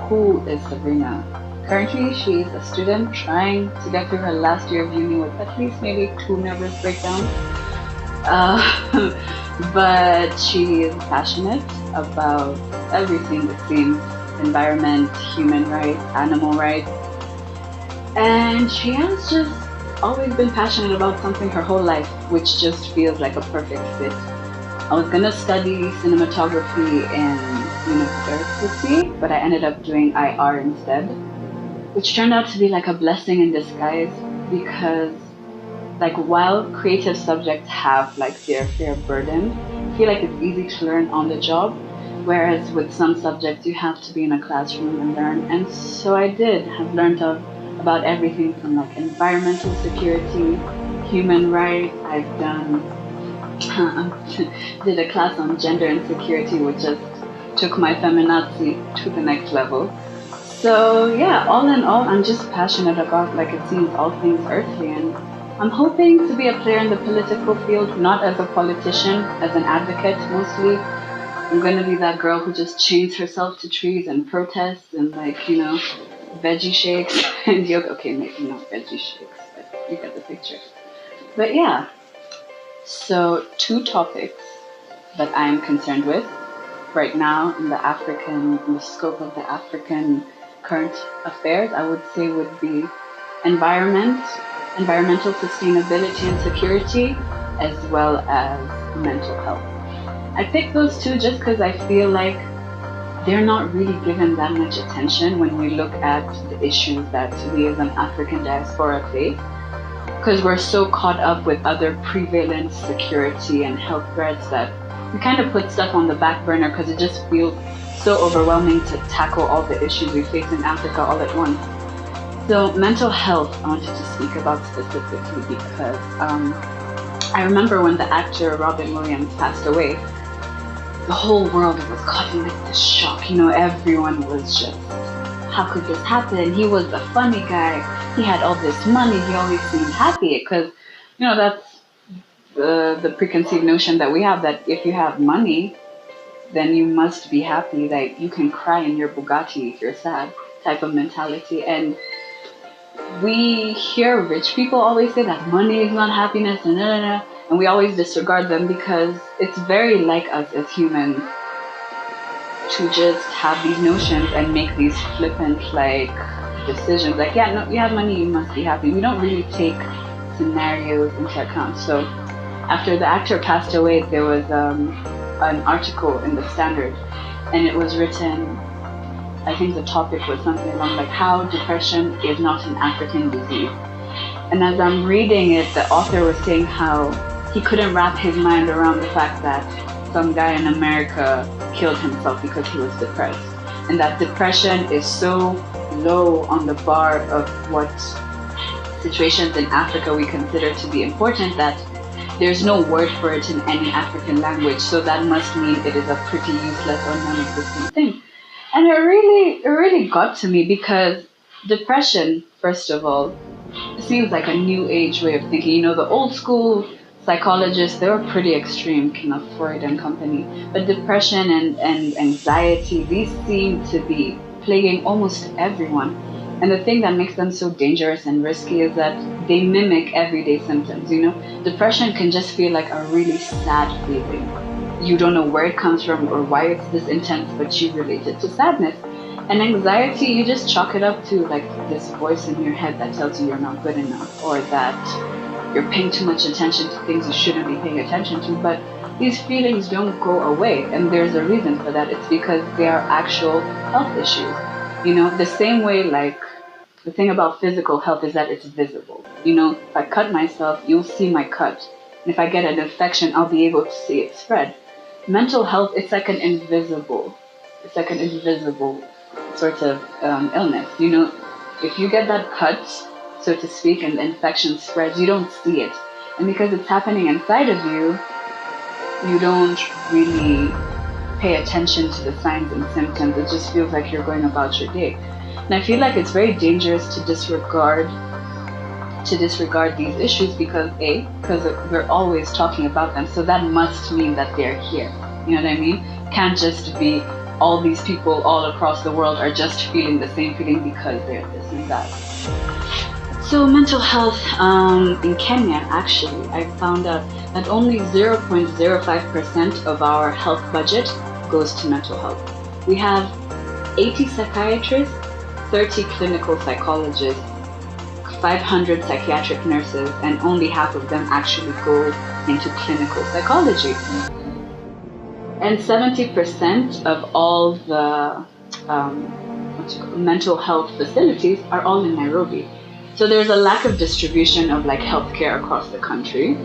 who is Sabrina? Currently, she's a student trying to get through her last year of uni with at least maybe two nervous breakdowns. Uh, but she is passionate about everything, it seems: environment, human rights, animal rights. And she has just always been passionate about something her whole life, which just feels like a perfect fit. I was gonna study cinematography in university, but I ended up doing IR instead, which turned out to be like a blessing in disguise because, like, while creative subjects have like their fair burden, I feel like it's easy to learn on the job, whereas with some subjects you have to be in a classroom and learn. And so I did have learned about everything from like environmental security, human rights. I've done did a class on gender insecurity, which just took my feminazi to the next level. So yeah, all in all, I'm just passionate about, like it seems, all things earthly, and I'm hoping to be a player in the political field, not as a politician, as an advocate mostly. I'm gonna be that girl who just chains herself to trees and protests and, like, veggie shakes and yoga. Okay, maybe not veggie shakes, but you get the picture. But yeah, so two topics that I'm concerned with right now in the scope of the African current affairs, I would say would be environment, environmental sustainability and security, as well as mental health. I picked those two just because I feel like they're not really given that much attention when we look at the issues that we as an African diaspora face, because we're so caught up with other prevalent security and health threats that we kind of put stuff on the back burner because it just feels so overwhelming to tackle all the issues we face in Africa all at once. So mental health I wanted to speak about specifically because I remember when the actor Robin Williams passed away, the whole world was caught in like this shock. Everyone was just, how could this happen? He was a funny guy. He had all this money. He always seemed happy because, that's the preconceived notion that we have, that if you have money, then you must be happy. Like, you can cry in your Bugatti if you're sad, type of mentality. And we hear rich people always say that money is not happiness, and we always disregard them because it's very like us as humans to just have these notions and make these flippant like decisions. Like, yeah, no, you have money, you must be happy. We don't really take scenarios into account. So after the actor passed away, there was an article in the Standard, and it was written, I think the topic was something along like how depression is not an African disease. And as I'm reading it, the author was saying how he couldn't wrap his mind around the fact that some guy in America killed himself because he was depressed. And that depression is so low on the bar of what situations in Africa we consider to be important that there's no word for it in any African language. So that must mean it is a pretty useless or non-existent thing. And it really got to me because depression, first of all, seems like a new age way of thinking. The old school psychologists, they were pretty extreme, Freud and company. But depression and anxiety, these seem to be plaguing almost everyone. And the thing that makes them so dangerous and risky is that they mimic everyday symptoms. Depression can just feel like a really sad feeling. You don't know where it comes from or why it's this intense, but you relate it to sadness. And anxiety, you just chalk it up to like this voice in your head that tells you you're not good enough, or that you're paying too much attention to things you shouldn't be paying attention to. But these feelings don't go away, and there's a reason for that. It's because they are actual health issues. The same way, like, the thing about physical health is that it's visible. If I cut myself, you'll see my cut. And if I get an infection, I'll be able to see it spread. Mental health, it's like an invisible sort of illness. If you get that cut, so to speak, and the infection spreads, you don't see it. And because it's happening inside of you, you don't really pay attention to the signs and symptoms. It just feels like you're going about your day. And I feel like it's very dangerous to disregard these issues because we're always talking about them. So that must mean that they're here. You know what I mean? Can't just be all these people all across the world are just feeling the same feeling because they're this and that. So mental health in Kenya, actually, I found out that only 0.05% of our health budget goes to mental health. We have 80 psychiatrists, 30 clinical psychologists, 500 psychiatric nurses, and only half of them actually go into clinical psychology. And 70% of all the mental health facilities are all in Nairobi. So there's a lack of distribution of like healthcare across the country.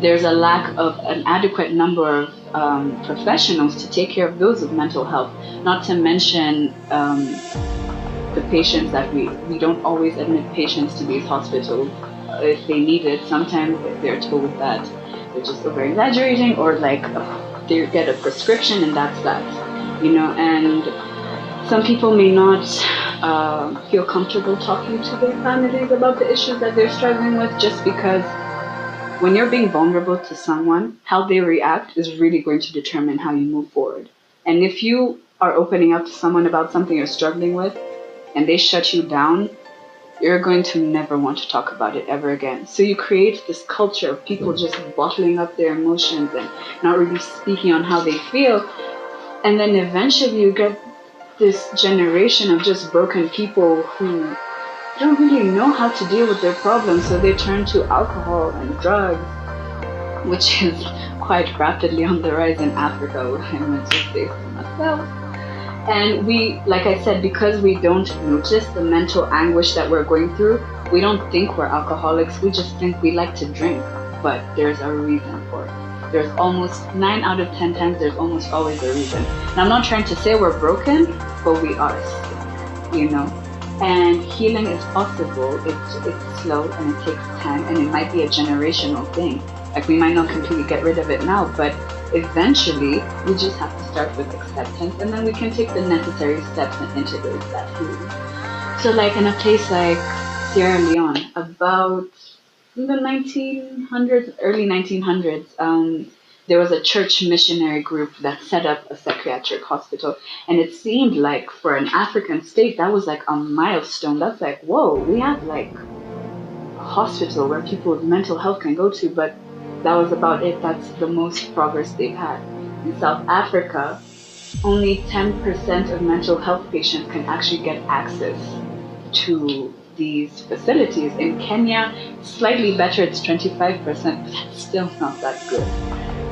There's a lack of an adequate number of professionals to take care of those with mental health. Not to mention the patients that we don't always admit patients to these hospitals if they need it. Sometimes they're told that they're just over exaggerating, or like they get a prescription and that's that, and some people may not feel comfortable talking to their families about the issues that they're struggling with, just because when you're being vulnerable to someone, how they react is really going to determine how you move forward. And if you are opening up to someone about something you're struggling with and they shut you down, you're going to never want to talk about it ever again. So you create this culture of people just bottling up their emotions and not really speaking on how they feel. And then eventually you get this generation of just broken people who don't really know how to deal with their problems, so they turn to alcohol and drugs, which is quite rapidly on the rise in Africa. I went to say so myself. And we, like I said, because we don't notice the mental anguish that we're going through, we don't think we're alcoholics, we just think we like to drink, but there's a reason for it. There's almost 9 out of 10 times, there's almost always a reason. And I'm not trying to say we're broken, but we are sick, And healing is possible. It's slow and it takes time, and it might be a generational thing. Like, we might not completely get rid of it now, but eventually we just have to start with acceptance, and then we can take the necessary steps and integrate that healing. So like in a place like Sierra Leone, about in the 1900s, early 1900s, there was a church missionary group that set up a psychiatric hospital. And it seemed like for an African state, that was like a milestone. That's like, whoa, we have like a hospital where people with mental health can go to, but that was about it. That's the most progress they've had. In South Africa, only 10% of mental health patients can actually get access to these facilities. In Kenya, slightly better, it's 25%, but that's still not that good.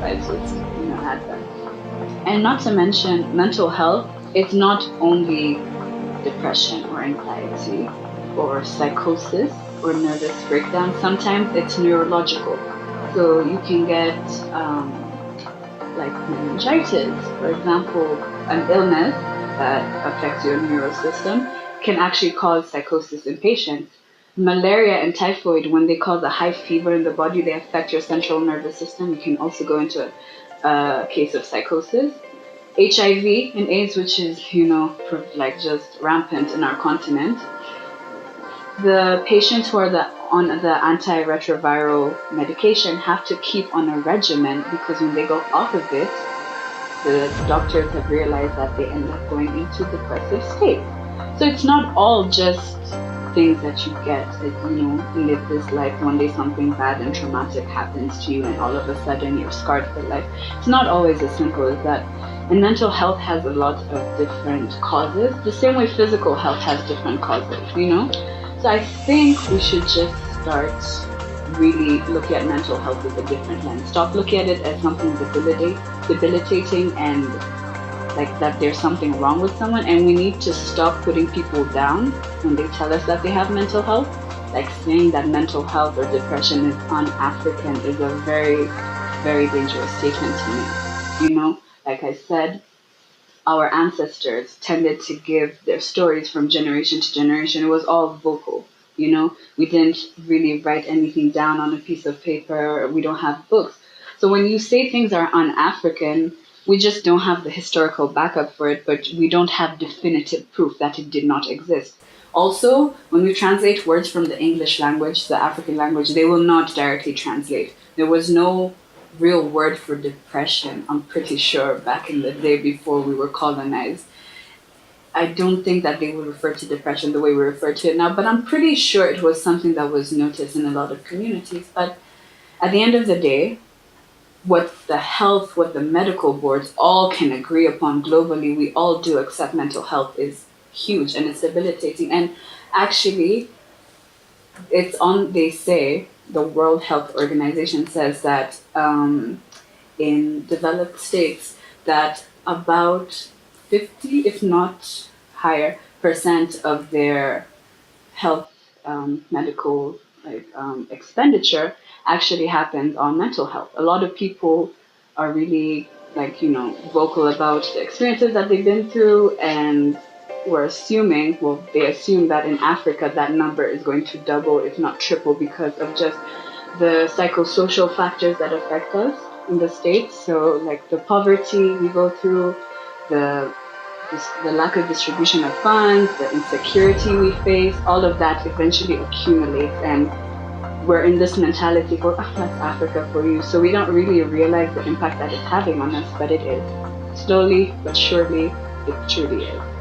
Right? So it's, add that. And not to mention mental health, it's not only depression or anxiety or psychosis or nervous breakdown. Sometimes it's neurological. So you can get like meningitis, for example, an illness that affects your neural system can actually cause psychosis in patients. Malaria and typhoid, when they cause a high fever in the body, they affect your central nervous system. You can also go into a case of psychosis. HIV and AIDS, which is, like just rampant in our continent. The patients who are on the antiretroviral medication have to keep on a regimen, because when they go off of it, the doctors have realized that they end up going into depressive state. So it's not all just things that you get, that live this life, one day something bad and traumatic happens to you and all of a sudden you're scarred for life. It's not always as simple as that. And mental health has a lot of different causes, the same way physical health has different causes, So I think we should just start really looking at mental health with a different lens. Stop looking at it as something debilitating and like that there's something wrong with someone, and we need to stop putting people down when they tell us that they have mental health. Like saying that mental health or depression is un-African is a very, very dangerous statement to me. Like I said, our ancestors tended to give their stories from generation to generation. It was all vocal, We didn't really write anything down on a piece of paper. We don't have books. So when you say things are un-African, we just don't have the historical backup for it, but we don't have definitive proof that it did not exist. Also, when we translate words from the English language to the African language, they will not directly translate. There was no real word for depression, I'm pretty sure, back in the day before we were colonized. I don't think that they would refer to depression the way we refer to it now, but I'm pretty sure it was something that was noticed in a lot of communities. But at the end of the day, what the medical boards all can agree upon globally, we all do accept mental health is huge and it's debilitating. And actually, they say, the World Health Organization says that in developed states, that about 50, if not higher, percent of their health medical expenditure actually happens on mental health. A lot of people are really vocal about the experiences that they've been through, and they assume that in Africa that number is going to double, if not triple, because of just the psychosocial factors that affect us in the States. So, like the poverty we go through, the the lack of distribution of funds, the insecurity we face, all of that eventually accumulates, and we're in this mentality for, oh, that's Africa for you. So we don't really realize the impact that it's having on us, but it is. Slowly but surely, it truly is.